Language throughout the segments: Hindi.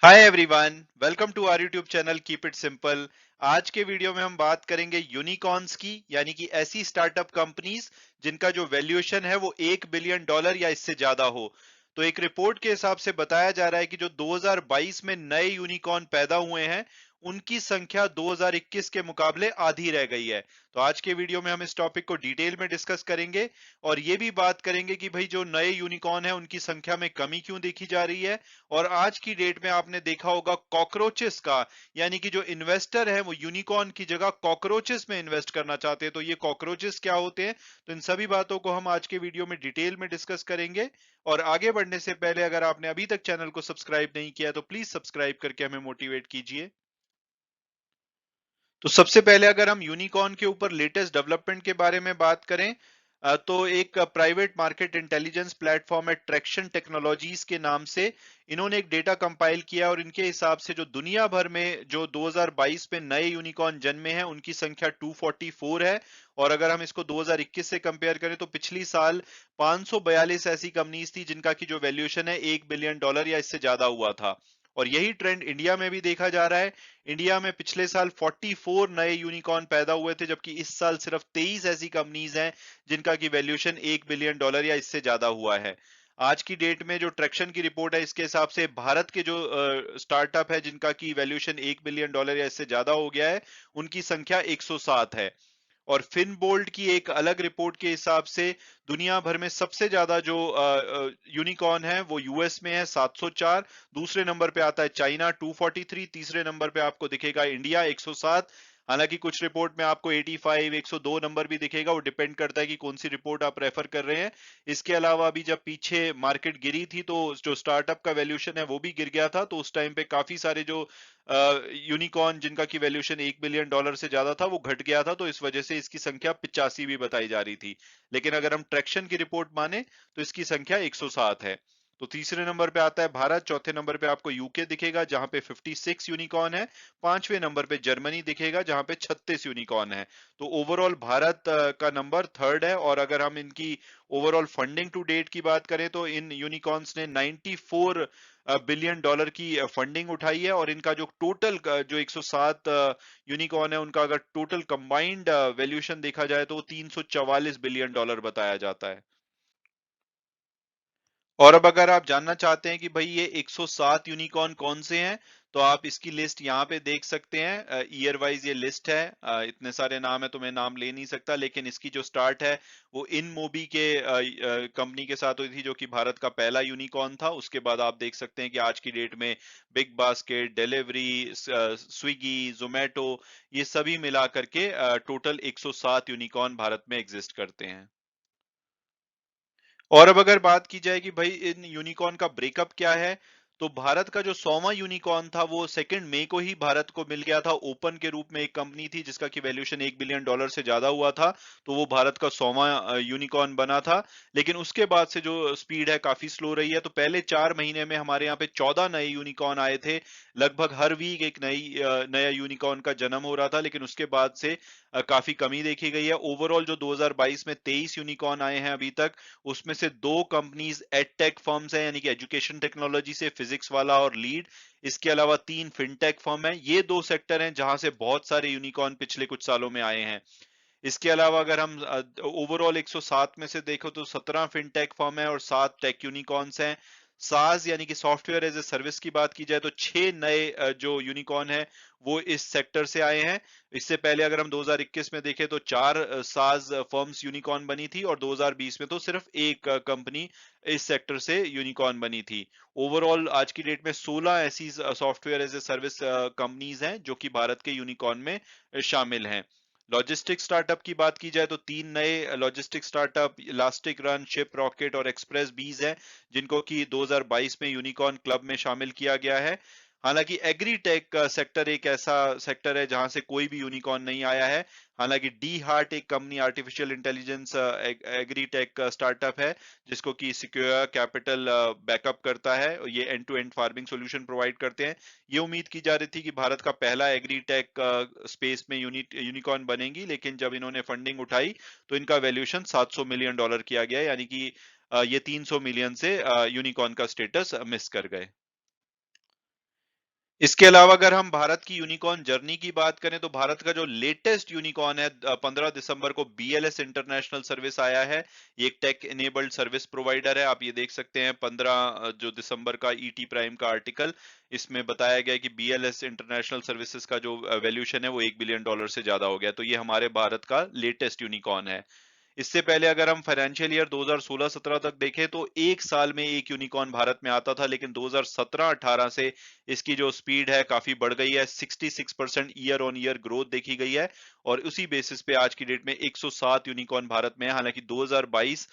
Hi everyone, welcome to our YouTube channel keep it simple. आज के वीडियो में हम बात करेंगे यूनिकॉर्न्स की, यानी कि ऐसी स्टार्टअप कंपनीज जिनका जो वैल्यूएशन है वो $1 बिलियन या इससे ज्यादा हो। तो एक रिपोर्ट के हिसाब से बताया जा रहा है कि जो 2022 में नए यूनिकॉर्न पैदा हुए हैं उनकी संख्या 2021 के मुकाबले आधी रह गई है। तो आज के वीडियो में हम इस टॉपिक को डिटेल में डिस्कस करेंगे और ये भी बात करेंगे कि भाई जो नए यूनिकॉर्न है उनकी संख्या में कमी क्यों देखी जा रही है। और आज की डेट में आपने देखा होगा कॉकरोचेस का, यानी कि जो इन्वेस्टर है वो यूनिकॉर्न की जगह कॉकरोचेस में इन्वेस्ट करना चाहते हैं। तो ये कॉकरोचेस क्या होते हैं, तो इन सभी बातों को हम आज के वीडियो में डिटेल में डिस्कस करेंगे। और आगे बढ़ने से पहले अगर आपने अभी तक चैनल को सब्सक्राइब नहीं किया तो प्लीज सब्सक्राइब करके हमें मोटिवेट कीजिए। तो सबसे पहले अगर हम यूनिकॉर्न के ऊपर लेटेस्ट डेवलपमेंट के बारे में बात करें, तो एक प्राइवेट मार्केट इंटेलिजेंस प्लेटफॉर्म है ट्रैक्शन टेक्नोलॉजीज के नाम से। इन्होंने एक डेटा कंपाइल किया और इनके हिसाब से जो दुनिया भर में जो 2022 में नए यूनिकॉर्न जन्मे हैं उनकी संख्या 244 है। और अगर हम इसको 2021 से कंपेयर करें तो पिछली साल 542 ऐसी कंपनीज थी जिनका की जो वैल्यूएशन है $1 बिलियन या इससे ज्यादा हुआ था। और यही ट्रेंड इंडिया में भी देखा जा रहा है। इंडिया में पिछले साल 44 नए यूनिकॉर्न पैदा हुए थे, जबकि इस साल सिर्फ 23 ऐसी कंपनीज हैं जिनका की वैल्यूएशन $1 बिलियन या इससे ज्यादा हुआ है। आज की डेट में जो ट्रैक्शन की रिपोर्ट है इसके हिसाब से भारत के जो स्टार्टअप है जिनका की वैल्यूएशन $1 बिलियन या इससे ज्यादा हो गया है उनकी संख्या 107 है। और फिनबोल्ट की एक अलग रिपोर्ट के हिसाब से दुनिया भर में सबसे ज्यादा जो यूनिकॉर्न है वो यूएस में है 704। दूसरे नंबर पे आता है चाइना 243। तीसरे नंबर पे आपको दिखेगा इंडिया 107। हालांकि कुछ रिपोर्ट में आपको 85 102 नंबर भी दिखेगा, वो डिपेंड करता है कि कौन सी रिपोर्ट आप रेफर कर रहे हैं। इसके अलावा अभी जब पीछे मार्केट गिरी थी तो जो स्टार्टअप का वैल्यूएशन है वो भी गिर गया था, तो उस टाइम पे काफी सारे जो यूनिकॉर्न जिनका की वैल्यूएशन $1 बिलियन से ज्यादा था वो घट गया था, तो इस वजह से इसकी संख्या 85 भी बताई जा रही थी। लेकिन अगर हम ट्रैक्शन की रिपोर्ट माने तो इसकी संख्या 107 है। तो तीसरे नंबर पे आता है भारत, चौथे नंबर पे आपको यूके दिखेगा जहां पे 56 यूनिकॉर्न है। पांचवें नंबर पे जर्मनी दिखेगा जहां पे 36 यूनिकॉर्न है। तो ओवरऑल भारत का नंबर थर्ड है। और अगर हम इनकी ओवरऑल फंडिंग टू डेट की बात करें तो इन यूनिकॉर्न्स ने 94 बिलियन डॉलर की फंडिंग उठाई है। और इनका जो टोटल जो 107 यूनिकॉर्न है उनका अगर टोटल कंबाइंड वैल्यूएशन देखा जाए तो वो $344 बिलियन बताया जाता है। और अब अगर आप जानना चाहते हैं कि भाई ये 107 यूनिकॉर्न कौन से हैं, तो आप इसकी लिस्ट यहाँ पे देख सकते हैं। ईयर वाइज ये लिस्ट है। इतने सारे नाम है तो मैं नाम ले नहीं सकता, लेकिन इसकी जो स्टार्ट है वो इन मोबी के कंपनी के साथ हुई थी जो कि भारत का पहला यूनिकॉर्न था। उसके बाद आप देख सकते हैं कि आज की डेट में big basket, delivery, Swiggy, Zomato, ये सभी मिला करके टोटल 107 यूनिकॉर्न भारत में एग्जिस्ट करते हैं। और अब अगर बात की जाए कि भाई इन यूनिकॉर्न का ब्रेकअप क्या है, तो भारत का जो 100वां यूनिकॉर्न था वो 2 मई को ही भारत को मिल गया था। ओपन के रूप में एक कंपनी थी जिसका की वैल्यूएशन $1 बिलियन से ज्यादा हुआ था, तो वो भारत का 100वां यूनिकॉर्न बना था। लेकिन उसके बाद से जो स्पीड है काफी स्लो रही है। तो पहले 4 महीने में हमारे यहाँ पे 14 नए यूनिकॉर्न आए थे। लगभग हर वीक एक नया यूनिकॉर्न का जन्म हो रहा था, लेकिन उसके बाद से काफी कमी देखी गई है। ओवरऑल जो 2022 में 23 यूनिकॉर्न आए हैं अभी तक, उसमें से दो कंपनीज एडटेक फर्म्स हैं, यानी कि एजुकेशन टेक्नोलॉजी से, फिजिक्स वाला और लीड। इसके अलावा 3 फिनटेक फर्म हैं। ये दो सेक्टर हैं जहां से बहुत सारे यूनिकॉर्न पिछले कुछ सालों में आए हैं। इसके अलावा अगर हम ओवरऑल 107 में से देखो तो 17 फिनटेक फर्म है और 7 टेक यूनिकॉर्न्स हैं। साज यानी कि सॉफ्टवेयर एज ए सर्विस की बात की जाए तो 6 नए जो यूनिकॉर्न है वो इस सेक्टर से आए हैं। इससे पहले अगर हम 2021 में देखें तो 4 साज फर्म्स यूनिकॉर्न बनी थी और 2020 में तो सिर्फ एक कंपनी इस सेक्टर से यूनिकॉर्न बनी थी। ओवरऑल आज की डेट में 16 ऐसी software as a service companies हैं जो कि भारत के यूनिकॉर्न में शामिल हैं। लॉजिस्टिक स्टार्टअप की बात की जाए तो 3 नए logistic startup elastic run, ship rocket और एक्सप्रेस बीज हैं जिनको कि 2022 में यूनिकॉर्न क्लब में शामिल किया गया है। हालांकि एग्री टेक सेक्टर एक ऐसा सेक्टर है जहां से कोई भी यूनिकॉर्न नहीं आया है। हालांकि डी हार्ट एक company artificial intelligence agri tech startup है जिसको कि सिक्योर कैपिटल बैकअप करता है। ये end to end farming solution provide करते हैं। ये उम्मीद की जा रही थी कि भारत का पहला एग्री टेक स्पेस में यूनिकॉर्न बनेगी, लेकिन जब इन्होंने फंडिंग उठाई तो इनका वैल्यूएशन $700 मिलियन किया गया, यानी कि ये 300 मिलियन से यूनिकॉर्न का स्टेटस मिस कर गए। इसके अलावा अगर हम भारत की यूनिकॉर्न जर्नी की बात करें तो भारत का जो लेटेस्ट यूनिकॉर्न है 15 दिसंबर को बीएलएस इंटरनेशनल सर्विस आया है। ये एक टेक इनेबल्ड सर्विस प्रोवाइडर है। आप ये देख सकते हैं 15 जो दिसंबर का ईटी प्राइम का आर्टिकल, इसमें बताया गया है कि बीएलएस इंटरनेशनल सर्विसेज का जो वैल्यूएशन है वो $1 बिलियन से ज्यादा हो गया। तो ये हमारे भारत का लेटेस्ट यूनिकॉर्न है। इससे पहले अगर हम फाइनेंशियल ईयर 2016-17 तक देखें तो एक साल में एक यूनिकॉर्न भारत में आता था, लेकिन 2017-18 से इसकी जो स्पीड है काफी बढ़ गई है। 66% ईयर ऑन ईयर ग्रोथ देखी गई है और उसी बेसिस पे आज की डेट में 107 यूनिकॉर्न भारत में है। हालांकि 2022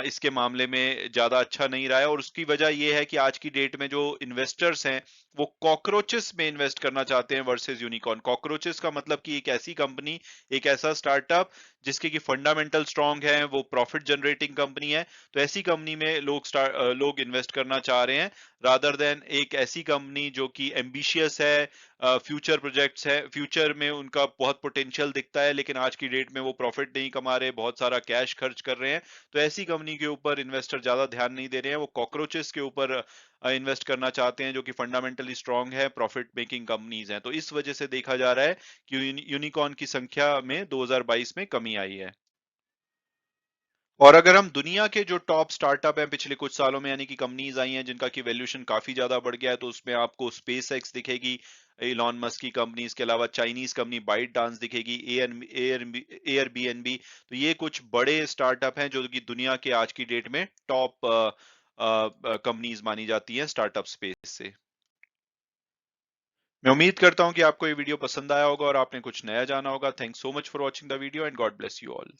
इसके मामले में ज्यादा अच्छा नहीं रहा है और उसकी वजह यह है कि आज की डेट में जो इन्वेस्टर्स हैं वो कॉकरोचेस में इन्वेस्ट करना चाहते हैं वर्सेस यूनिकॉर्न। कॉकरोचेस का मतलब कि एक ऐसी कंपनी, एक ऐसा स्टार्टअप जिसके की फंडामेंटल स्ट्रांग है, वो प्रॉफिट जनरेटिंग कंपनी है। तो ऐसी कंपनी में लोग इन्वेस्ट करना चाह रहे हैं, रादर देन एक ऐसी कंपनी जो कि एम्बिशियस है, फ्यूचर प्रोजेक्ट्स है, फ्यूचर में उनका बहुत पोटेंशियल दिखता है लेकिन आज की डेट में वो प्रॉफिट नहीं कमा रहे, बहुत सारा कैश खर्च कर रहे हैं। तो ऐसी कंपनी के ऊपर इन्वेस्टर ज्यादा ध्यान नहीं दे रहे हैं, वो कॉकरोचेस के ऊपर इन्वेस्ट करना चाहते हैं जो कि फंडामेंटली स्ट्रांग है, प्रॉफिट मेकिंग कंपनीज हैं। तो इस वजह से देखा जा रहा है कि यूनिकॉर्न की संख्या में 2022 में कमी आई है। और अगर हम दुनिया के जो टॉप स्टार्टअप हैं पिछले कुछ सालों में, यानी कि कंपनीज आई हैं जिनका की वैल्यूएशन काफी ज्यादा बढ़ गया है, तो उसमें आपको स्पेस एक्स दिखेगी, इलॉन मस्क की कंपनी, इसके अलावा चाइनीज कंपनी बाइट डांस दिखेगी, एयरबीएनबी। तो ये कुछ बड़े स्टार्टअप हैं जो कि दुनिया के आज की डेट में टॉप कंपनीज मानी जाती हैं स्टार्टअप स्पेस से। मैं उम्मीद करता हूं कि आपको ये वीडियो पसंद आया होगा और आपने कुछ नया जाना होगा। Thanks so much for watching the video and God bless you all.